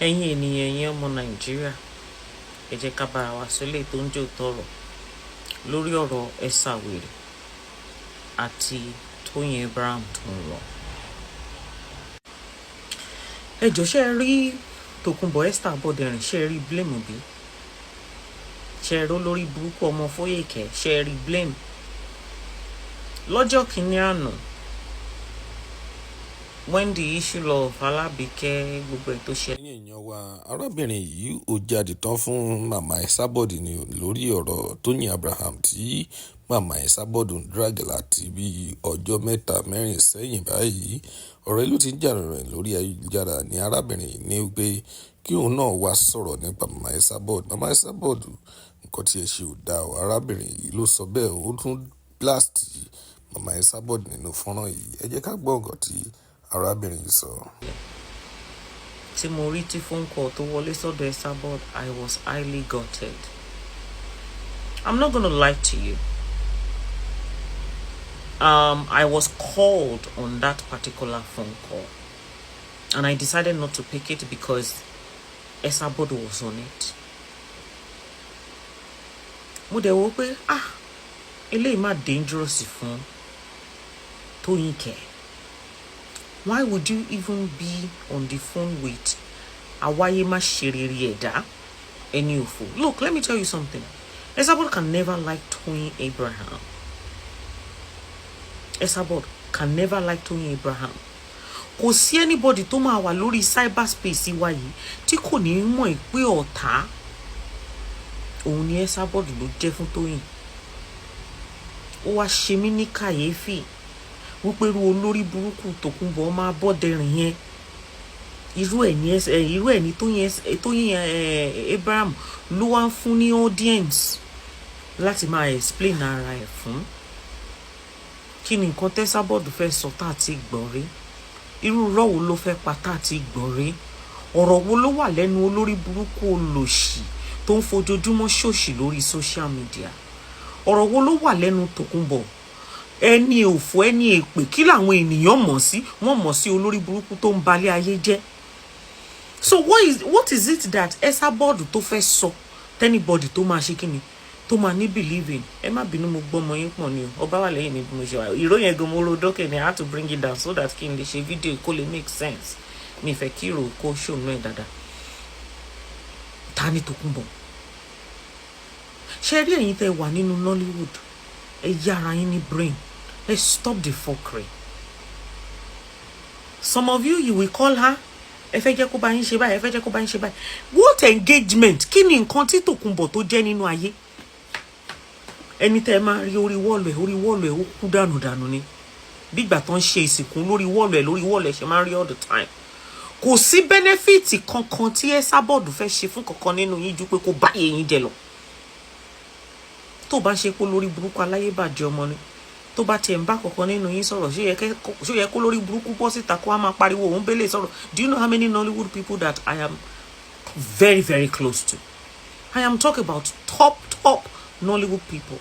ẹ̀yin ènìyàn ẹ̀yin ọmọ Nàìjíríà ẹ jẹ́ ká bára wa sílé tó ń jò tọrọ lórí ọ̀rọ̀ Esabod àti Toyin Abraham tó ń lọ. ẹ jọ̀ọ́ ṣé ẹ rí Tòkunbọ̀ Esabod rìn, ṣé ẹ rí blame bí? ṣé ẹ rí olórí burúkú ọmọ Foyeke, ṣé ẹ rí blame? Lọ́jọ́ kìíní àná when the issue of Alábìkẹ́ gbogbo ẹ̀ tó ṣe. ẹ̀yin èèyàn wa, arábìnrin yìí ó jáde tán fún màmá Esabod ní lórí ọ̀rọ̀ Toyin Abraham tí màmá Esabod ń drag láti bí ọjọ́ mẹ́ta mẹ́rin sẹ́yìn báyìí. ọ̀rọ̀ yìí ló ti ń jà rẹ̀ lórí ayélujára ní arábìnrin yìí ní pé kí òun náà wá sọ̀rọ̀ nípa màmá Esabod. màmá Esabod nǹkan tí ẹ ṣe ò dáa o, arábìnrin yìí ló sọ bẹ́ẹ̀. ó tún blast màmá Esabod nínú fọ́nrán yìí. ẹ jẹ́ ká gbọ́ nǹkan tí arábìnrin yìí sọ. tí mo rí tí phone call tó wọlé sọ́dọ̀ Esabod, I was highly gutted. I'm not gonna lie to you. I was called on that particular phone call and I decided not to pick it because Esabod was on it. Mo dẹ̀ wò pé eléyìí má dangerous fún Toyin kẹ̀. Why would you even be on the phone with Awaye ma sheriri ẹ̀dá ẹni òfò? Look, let me tell you something. Esabod can never like Toyin Abraham. Esabod can never like Toyin Abraham. Kò sí anybody tó máa wà lórí cyberspace wa yìí tí kò ní mọ̀ pé ọ̀tá òun ni Esabod ló jẹ́ fún Toyin. Ó wá ṣe mí ní kàyéfì wípé irú olórí burúkú Tòkunbọ̀ máa bọ́dẹ̀rìn yẹn irú ẹ̀ ní Toyin Abraham ló wá ń fún ní audience láti máa explain ara ẹ̀ fún. Kí ni nǹkan tẹ́sàbọ̀dù fẹ́ sọ tá àti gbọ̀n rí? Irú irọ́ wo ló fẹ́ pa tá àti gbọ̀n rí? ọ̀rọ̀ wo ló wà lẹ́nu olórí burúkú olòṣì tó ń fojoojúmọ́ ṣòṣì lórí social media? ọ̀rọ̀ wo ló wà lẹ́nu Tòkunbọ̀? ẹni òfò ẹni èpè kí làwọn ènìyàn mọ̀ sí? wọ́n mọ̀ sí olórí burúkú tó ń balẹ̀ ayé jẹ́. So what is it that Esabod tó fẹ́ sọ tẹ́nibọ̀dì tó máa ṣe kíni tó máa ní believing? ẹ má bínú mo gbọ́ ọmọ yín pọ̀ ni o, ọba wà lẹ́yìn mi bí mo ṣe wà. ìròyìn ẹ̀gàn mo ro dókè ni I had to bring it down so that kí n lè ṣe fídíò kó lè make sense. mi fẹ́ kí ìrò kó ṣòmù ẹ̀ dáadáa. ta ni Tòkunbọ̀? ṣe rí ẹ̀yin tẹ́ wà nínú Nollywood ẹ yára yín ní brain. Let's stop the fuckery. Some of you will call her. Ẹ fẹ́ jẹ́ kó bá yín ṣe báyìí, ẹ fẹ́ jẹ́ kó bá yín ṣe báyìí. What engagement? Kí ni nǹkan tí Tòkunbọ̀ tó jẹ́ nínú ayé? Ẹni tẹ́ máa rí orí wọ́ọ̀lù ẹ̀ ó kú dànù ni. Bí ìgbà tó ń ṣe ìsìnkú lórí wọ́ọ̀lù ẹ̀ ṣe máa ń rí all the time. Kò sí benefit kankan tí Esabod fẹ́ ṣe fún kankan nínú yín ju pé kó bá yín jẹ lọ. Tó bá ṣe pé lórí burúkú aláyébàjẹ́ ọmọ ni. Tó bá tiẹ̀ ń bá kankan nínú yín sọ̀rọ̀ ṣó yẹ kó lórí burúkú bọ́ síta kó wá máa pariwo òun bẹ́lẹ̀ sọ̀rọ̀. Do you know how many Nollywood people that I am very very close to? I am talking about top Nollywood people.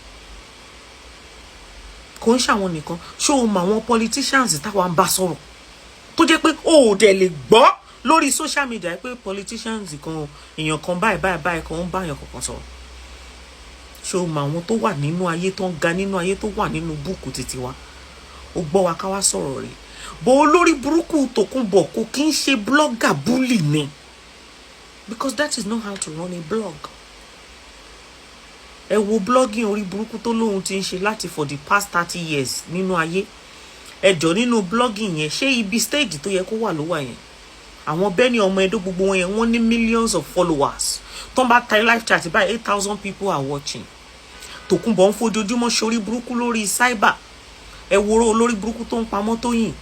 Kò ń ṣàwọn nìkan, ṣó o mọ àwọn politicians táwa ń bá sọ̀rọ̀ tó jẹ́ pé o ò dẹ̀ lè gbọ́ lórí social media pé politicians kan èèyàn kan báyìí kan ń bá èèyàn kankan sọ̀rọ̀. ṣé o mọ àwọn tó wà nínú ayé tó ń ga nínú ayé tó wà nínú búùkù títí wa? ó gbọ́ wa ká wá sọ̀rọ̀ rẹ̀. bó olórí burúkú Tòkunbọ̀ kò kí ń ṣe blogger bully ni, because that is not how to run a blog. ẹ wo blogging orí burúkú tó lóhun ti ń ṣe láti for the past 30 years nínú ayé. ẹ jọ nínú blogging yẹn ṣé ibi stage tó yẹ kó wà ló wà yẹn? àwọn bẹ́ẹ̀ ni ọmọ Ẹdó gbogbo wọn yẹn wọ́n ní millions of followers. tó ń bá ta live chat báyìí 8,000 people are watching. Tòkunbọ̀ ń fojoojúmọ́ ṣorí burúkú lórí cyber. ẹ wòrò olórí burúkú tó ń pamọ́ Tóyìn.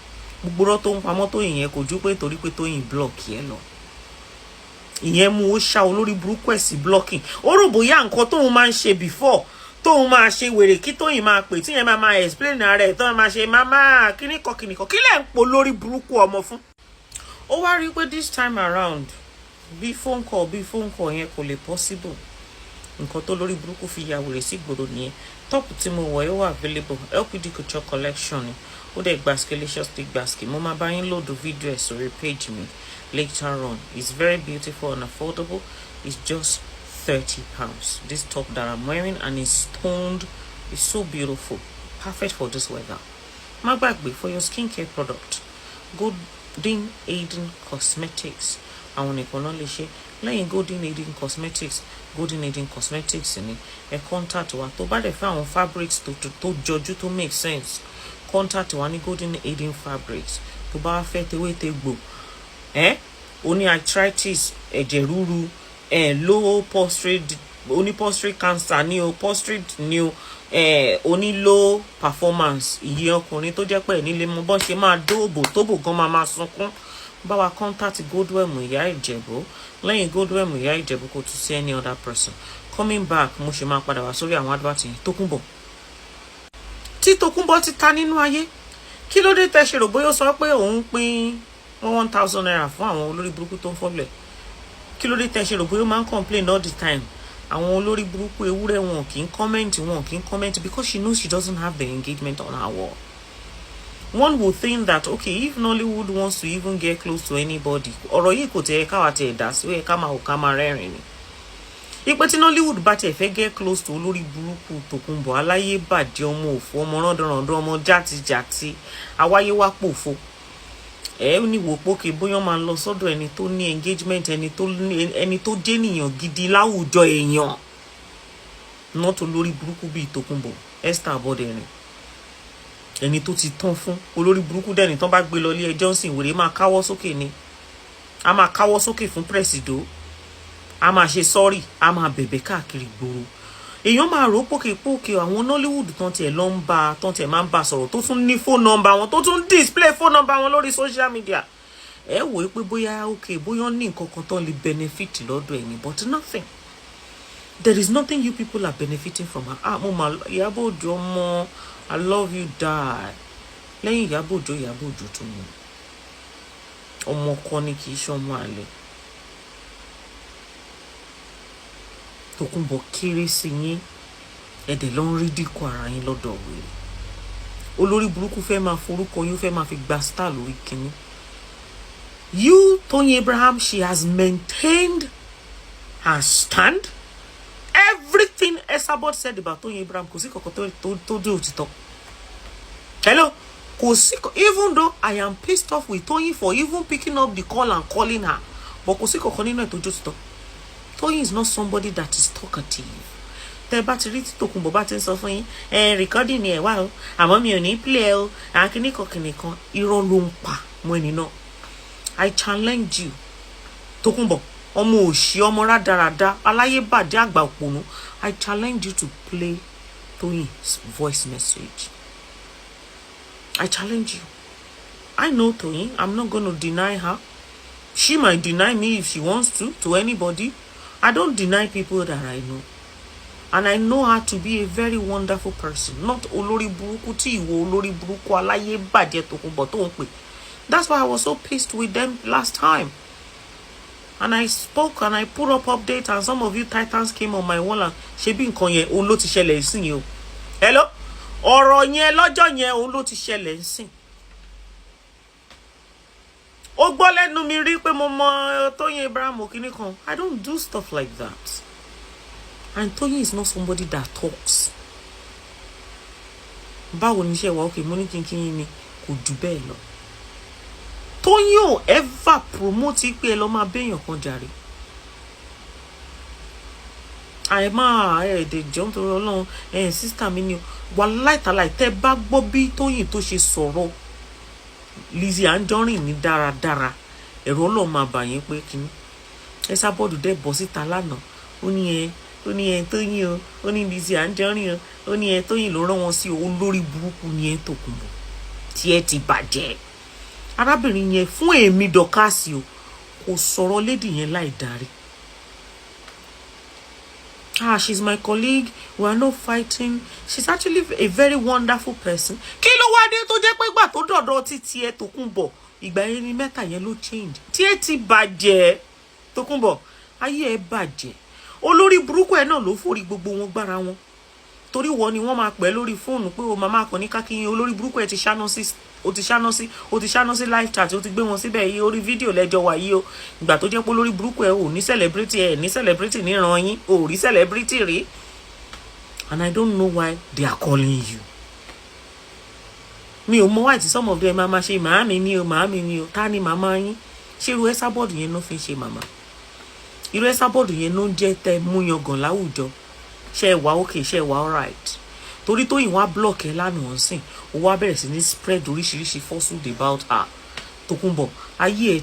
gbogbo rọ́ tó ń pamọ́ Tóyìn yẹn kò ju pé torí pé Tóyìn block yẹn lọ. ìyẹn mú ó ṣá olórí burúkú ẹ̀ sí blocking. ó rò bóyá nǹkan tóun máa ń ṣe before tóun máa ṣe wèrè kí Tóyìn máa pè tí yẹn máa explain ara ẹ̀ tóun máa ṣe máa kíníkan kí lẹ̀ ń po lórí burúkú ọmọ fún. ó wá rí pé this time around bí phone call yẹn kò lè possible. nǹkan tó lórí burúkú fi ya wèrè sí gbòòrò nìyẹn. Top tí mo wọ̀ ẹ́ wà available LPD Couture collection ni ó dẹ̀ gbaske licious stick basket. mo máa bá yín lòdù fídíò ẹ̀ sórí page mi later on. It's very beautiful and affordable. It's just £30. This top that I'm wearing, and it's toned. It's so beautiful. Perfect for this weather. Má gbàgbé, for your skincare product, Golden Aiden Cosmetics. Àwọn nìkan náà lè ṣe. Lẹ́yìn Golden Aiden Cosmetics ni ẹ contact wa tó bá dẹ̀ fẹ́ àwọn fabrics tó jọjú tó make sense. Contact wa ní Golden Aiden Fabrics. Tó bá fẹ́ tewétegbò, ó ní arthritis, ẹ̀jẹ̀ ríru, low prostate, ó ní prostate cancer ní o, prostate ní o, ó ní low performance, ìyẹn ọkùnrin tó jẹ́ pé nílé mo bọ́n ṣe máa dóòbò tóbò gan máa sunkún. Bá wa contact Goldwem Ìyá Ìjẹ̀bú. Lẹ́yìn Goldwem Ìyá Ìjẹ̀bú kò tún sí any other person. Coming back, mo ṣe máa padà wá sórí àwọn advert yẹn. Tókunbọ̀. Tí Tókunbọ̀ ti ta nínú ayé, kí ló dé tẹ́ ṣe rò bóyá ó sọ pé òun pín 1,000 naira fún àwọn olórí burúkú tó ń fọ́lẹ̀? Kí ló dé tẹ́ ṣe rò bóyá ó máa ń complain all the time? Àwọn olórí burúkú ewúrẹ́ wọn kì í comment because she knows she doesn't have the engagement on her wall. One would think that, okay, if Nollywood wants to even get close to anybody, ọ̀rọ̀ yìí kò tẹ̀ ká wá tẹ̀ dá sí ẹ̀ ká máa rẹ́rìn ni. Ipe tí Nollywood bá tẹ̀ fẹ́ get close to olórí burúkú Tòkunbọ̀ aláyé bàjẹ́ ọmọ òfò ọmọ rọ́ndọ̀rọ̀ndọ̀ ọmọ játijàti awáyé wá pòfo. Ẹ ní wò pókè bóyá máa lọ sọ́dọ̀ ẹni tó ní engagement, ẹni tó jẹ́ ènìyàn gidi láwùjọ èèyàn. Not olórí burúkú bíi Tòkunbọ̀, Esabod ẹ̀rìn. Ẹni tó ti tán fún olórí burúkú dẹ́ni tán bá gbé lọ ilé ẹjọ́ sìn wèrè máa káwọ́ sókè ni. A máa káwọ́ sókè fún pírẹsidó. A máa ṣe sọ́rí, a máa bẹ̀bẹ̀ káàkiri gbòòrò. Èèyàn máa rò pókè àwọn Nollywood tán tiẹ̀ máa ń bá sọ̀rọ̀ tó tún ní phone number wọn, tó tún display phone number wọn lórí social media. Ẹ wò ó pé bóyá ní nǹkan kan tán lè benefit lọ́dọ̀ ẹni, but nothing. There is nothing you people are benefiting from her. Mo máa Ìyábọ̀ Òjó ọmọ, I love you, die. Lẹ́yìn Ìyábọ̀ Òjó tó mú. Ọmọ kan ni kì í ṣe ọmọ àlè. Tókunbọ̀ kéré sí yín. Ẹ̀dẹ̀ ló ń rí dínkù ara yín lọ́dọ̀ wèrè. Olórí burúkú fẹ́ máa forúkọ yín, fẹ́ máa fi gba star lórí kinní. You, Toyin Abraham, she has maintained her stand. Everything Esabod said about Toyin Abraham, kò sí kankan tó dé òtítọ́. Hello? Kò sí, even though I am pissed off with Toyin for even picking up the call and calling her, but kò sí kankan nínú ẹ̀ tó dé òtítọ́. Toyin is not somebody that is talkative. Tẹ́ bá ti rí tí Tókunbọ̀ bá ti ń sọ fún yín, recording ẹ̀ wá o, àmọ́ mi ò ní play o, kìnìkan, irọ́ ló ń pa mọ́ ẹni náà. I challenge you, Tókunbọ̀. Ọmọ òṣì ọmọ rádaràda aláyébàdé àgbà òpònú. I challenge you to play Toyin's voice message. I challenge you. I know Toyin. I'm not going to deny her. She might deny me if she wants to anybody. I don't deny people that I know. And I know her to be a very wonderful person. Not olórí burúkú tí ìwọ olórí burúkú aláyébàdé Tókunbọ̀ tó ń pè. That's why I was so pissed with them last time. And I spoke and I put up updates, and some of you titans came on my wall and ṣebí nǹkan yẹn òun ló ti ṣẹlẹ̀ nsìn yìí o. Hello? Ọ̀rọ̀ yẹn lọ́jọ́ yẹn òun ló ti ṣẹlẹ̀ nsìn. Ó gbọ́ lẹ́nu mi rí pé mo mọ Toyin Abraham kìíní kan. I don't do stuff like that. And Toyin is not somebody that talks. Báwo ni iṣẹ́ wa okay mo ní kínkín ni kò jù bẹ́ẹ̀ lọ. Toyin ò ever promote pé ẹ lọ máa béèyàn kan jàre. Àìmá ẹ̀ẹ́dẹ̀jọ́ nítorí Ọlọ́run sister mi ni wà láìtàláì tẹ́ bá gbọ́ bí Toyin tó ṣe sọ̀rọ̀ Lizzy Anjorin ní dáradára ẹ̀rọ Ọlọ́run máa bà yín pé kíní. Esabod dẹ̀ bọ́ síta lánàá ó ní Toyin o, ó ní Lizzy Anjorin o, ó ní Toyin ló rán wọn sí olórí burúkú ní Tókunbọ̀ tí ẹ ti bàjẹ́. Arábìnrin yẹn fún èmi dọ̀kásì o kò sọ̀rọ̀ lady yẹn láì darí. She's my colleague, we are not fighting. She's actually a very wonderful person. Kí ló wá dé tó jẹ́ pé ìgbà tó dọ̀dọ̀ títí ẹ Tókunbọ̀ ìgbà yẹn ni mẹ́ta yẹn ló change. Tí ẹ ti bàjẹ́ Tókunbọ̀ ayé ẹ bàjẹ́. Olórí burúkú ẹ náà ló forí gbogbo wọn gbára wọn. Torí wọ́n ni wọ́n máa pẹ́ lórí fóònù pé o màmá kan ní kákíyìn olórí burúkú ẹ ti ṣáná sí ó ti ṣáná sí live chat, ó ti gbé wọn síbẹ̀ yìí, orí fídíò lẹ́jọ́ wà yìí o. Ìgbà tó jẹ́ pé lórí burúkú ẹ ò ní celebrity níran yín, ò rí celebrity rí. And I don't know why they are calling you. Mi ò mọ̀ why tí some of them máa ṣe màámi ni o, ta ni màmá yín? Ṣé irú Esabod yẹn ló fi ń ṣe màmá? Irú Esabod yẹn ló ń jẹ́ tẹ́ mú yangàn láwùjọ. Ṣé ẹ wà okay, ṣé ẹ wà alright? Torí Toyin wá block ẹ lánàá nsìn, ó wá bẹ̀rẹ̀ sí ní spread oríṣiríṣi falsehood about her. Tókunbọ̀, ayé ẹ